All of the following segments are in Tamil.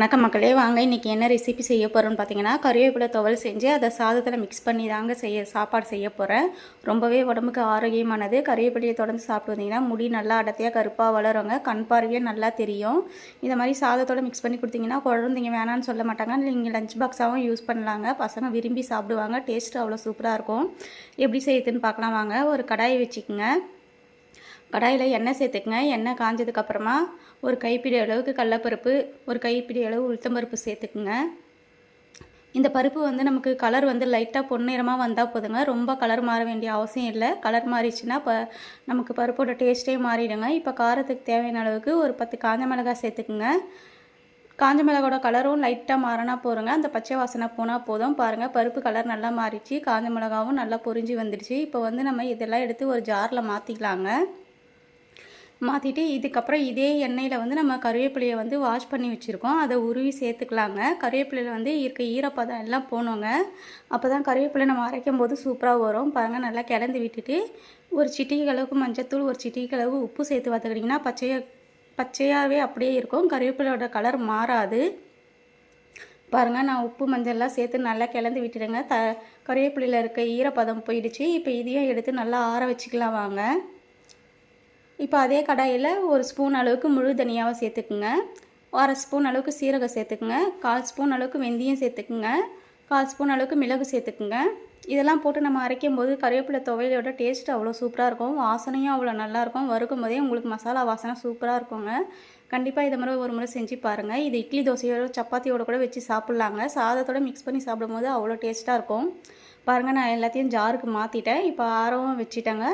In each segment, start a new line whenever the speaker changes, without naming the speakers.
வணக்கம் மக்களே, வாங்க இன்றைக்கி என்ன ரெசிபி செய்ய போகிறோன்னு பார்த்தீங்கன்னா, கறிவேப்பிலை துவையல் செஞ்சு அதை சாதத்தில் மிக்ஸ் பண்ணி தாங்க சாப்பாடு செய்ய போகிறேன். ரொம்பவே உடம்புக்கு ஆரோக்கியமானது. கறிவேப்பிலையை தொடர்ந்து சாப்பிட்டு வந்தீங்கன்னா முடி நல்லா அடர்த்தியாக கருப்பாக வளருங்க, கண் பார்வையும் நல்லா தெரியும். இதை மாதிரி சாதத்தோடு மிக்ஸ் பண்ணி கொடுத்தீங்கன்னா குழந்தைங்க வேணான்னு சொல்ல மாட்டாங்க. நீங்கள் லஞ்ச் பாக்ஸாகவும் யூஸ் பண்ணலாங்க. பசங்க விரும்பி சாப்பிடுவாங்க. டேஸ்ட்டு அவ்வளோ சூப்பராக இருக்கும். எப்படி செய்யுதுன்னு பார்க்கலாம் வாங்க. ஒரு கடாயை வச்சுக்கோங்க. கடாயில் எண்ணெய் சேர்த்துக்குங்க. எண்ணெய் காஞ்சதுக்கப்புறமா ஒரு கைப்பிடி அளவுக்கு கடலப்பருப்பு, ஒரு கைப்பிடி அளவு உளுத்தம்பருப்பு சேர்த்துக்குங்க. இந்த பருப்பு நமக்கு கலர் லைட்டாக பொன்னிறமாக வந்தால் போதுங்க. ரொம்ப கலர் மாற வேண்டிய அவசியம் இல்லை. கலர் மாறிடுச்சுன்னா நமக்கு பருப்போட டேஸ்ட்டே மாறிடுங்க. இப்போ காரத்துக்கு தேவையான அளவுக்கு ஒரு 10 காஞ்ச மிளகாய் சேர்த்துக்குங்க. காஞ்ச மிளகாயோட கலரும் லைட்டாக மாறினா போகிறோங்க. அந்த பச்சை வாசனை போனால் போதும். பாருங்கள், பருப்பு கலர் நல்லா மாறிடுச்சு, காஞ்ச மிளகாவும் நல்லா பொரிஞ்சு வந்துடுச்சு. இப்போ நம்ம இதெல்லாம் எடுத்து ஒரு ஜாரில் மாற்றிக்கலாங்க. மாற்றிட்டு இதுக்கப்புறம் இதே எண்ணெயில் நம்ம கருவேப்பிலையை வாஷ் பண்ணி வச்சுருக்கோம். அதை உருவி சேர்த்துக்கலாங்க. கருவேப்பிலையில் இருக்க ஈரப்பதம் எல்லாம் போனோங்க. அப்போ தான் கருவேப்பிலை நம்ம அரைக்கும் போது சூப்பராக வரும். பாருங்கள், நல்லா கிளந்து விட்டுட்டு ஒரு சிட்டிகை அளவுக்கு மஞ்சத்தூள், ஒரு சிட்டிகை அளவு உப்பு சேர்த்து பார்த்துக்கிட்டிங்கன்னா பச்சையாகவே அப்படியே இருக்கும். கருவேப்பிலையோட கலர் மாறாது. பாருங்கள், நான் உப்பு மஞ்சள்லாம் சேர்த்து நல்லா கிளந்து விட்டுடுங்க. கருவேப்பிலையில் இருக்க ஈரப்பதம் போயிடுச்சு. இப்போ இதையும் எடுத்து நல்லா ஆற வச்சுக்கலாம் வாங்க. இப்போ அதே கடாயில் ஒரு ஸ்பூன் அளவுக்கு முழு தனியாவை சேர்த்துக்குங்க. 1/2 ஸ்பூன் அளவுக்கு சீரகம் சேர்த்துக்குங்க. 1/4 ஸ்பூன் அளவுக்கு வெந்தயம் சேர்த்துக்குங்க. 1/4 ஸ்பூன் அளவுக்கு மிளகு சேர்த்துக்குங்க. இதெல்லாம் போட்டு நம்ம அரைக்கும் போது கறிவேப்பிலை துவையலோட டேஸ்ட் அவ்வளோ சூப்பராக இருக்கும். வாசனையும் அவ்வளோ நல்லாயிருக்கும். வறுக்கும் போதே உங்களுக்கு மசாலா வாசனை சூப்பராக இருக்குங்க. கண்டிப்பாக இதை மாதிரி ஒரு முறை செஞ்சு பாருங்கள். இது இட்லி தோசையோட சப்பாத்தியோட கூட வச்சு சாப்பிட்லாங்க. சாதத்தோடு மிக்ஸ் பண்ணி சாப்பிடும்போது அவ்வளோ டேஸ்ட்டாக இருக்கும். பாருங்கள், நான் எல்லாத்தையும் ஜாருக்கு மாற்றிட்டேன். இப்போ ஆரவும் வச்சுட்டேங்க.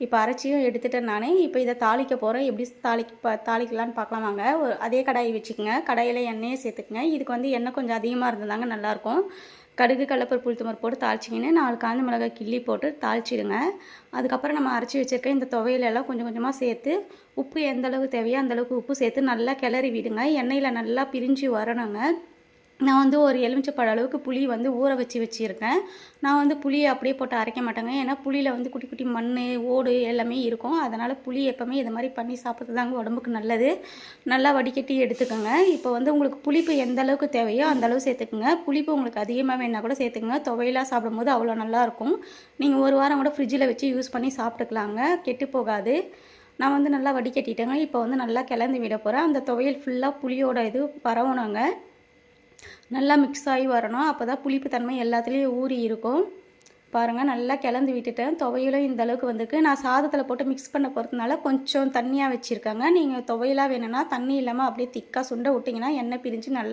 இப்போ அரைச்சியும் எடுத்துட்டேன் நானே. இப்போ இதை தாளிக்க போகிறேன். எப்படி தாளிக்கலான்னு பார்க்கலாம் வாங்க. அதே கடாயை வச்சுக்கோங்க. கடாயில் எண்ணெயை சேர்த்துக்குங்க. இதுக்கு எண்ணெய் கொஞ்சம் அதிகமாக இருந்தாங்க நல்லாயிருக்கும். கடுகு, கடலப்பருப்பு, உளுத்தம்பருப்பு போட்டு தாளிச்சிங்கன்னு 4 காஞ்ச மிளகாய் கிள்ளி போட்டு தாளிச்சிடுங்க. அதுக்கப்புறம் நம்ம அரைச்சி வச்சுருக்க இந்த துவையிலெல்லாம் கொஞ்சம் கொஞ்சமாக சேர்த்து உப்பு எந்த அளவுக்கு தேவையோ அந்தளவுக்கு உப்பு சேர்த்து நல்லா கிளறி விடுங்க. எண்ணெயில் நல்லா பிரிஞ்சு வரணுங்க. நான் ஒரு எலுமிச்சைப்பழ அளவுக்கு புளி ஊற வச்சுருக்கேன். நான் புளியை அப்படியே போட்டு அரைக்க மாட்டேங்க. ஏன்னா புளியில் குட்டி குட்டி மண், ஓடு எல்லாமே இருக்கும். அதனால் புளி எப்போவுமே இது மாதிரி பண்ணி சாப்பிட்றது தாங்க உடம்புக்கு நல்லது. நல்லா வடிகட்டி எடுத்துக்கோங்க. இப்போ உங்களுக்கு புளிப்பு எந்த அளவுக்கு தேவையோ அந்தளவு சேர்த்துக்குங்க. புளிப்பு உங்களுக்கு அதிகமாக வேணால் கூட சேர்த்துக்குங்க. துவையலாக சாப்பிடும்போது அவ்வளோ நல்லாயிருக்கும். நீங்கள் ஒரு வாரம் கூட ஃப்ரிட்ஜில் வச்சு யூஸ் பண்ணி சாப்பிட்டுக்கலாங்க. கெட்டு போகாது. நான் நல்லா வடிகட்டிட்டேங்க. இப்போ நல்லா கிளந்து விட போகிறேன். அந்த துவையல் ஃபுல்லாக புளியோட இது பரவணுங்க. நல்லா மிக்ஸ் ஆகி வரணும். அப்போ தான் புளிப்பு தன்மை எல்லாத்துலேயும் ஊறி இருக்கும். பாருங்கள், நல்லா கிளந்து விட்டுட்டேன். துவையலும் இந்த அளவுக்கு வந்திருக்கு. நான் சாதத்தில் போட்டு மிக்ஸ் பண்ண போகிறதுனால கொஞ்சம் தண்ணியாக வச்சுருக்கேங்க. நீங்கள் துவையலாக வேணும்னா தண்ணி இல்லாமல் அப்படியே திக்காக சுண்ட விட்டிங்கன்னா எண்ணெய் பிரிஞ்சு நல்லா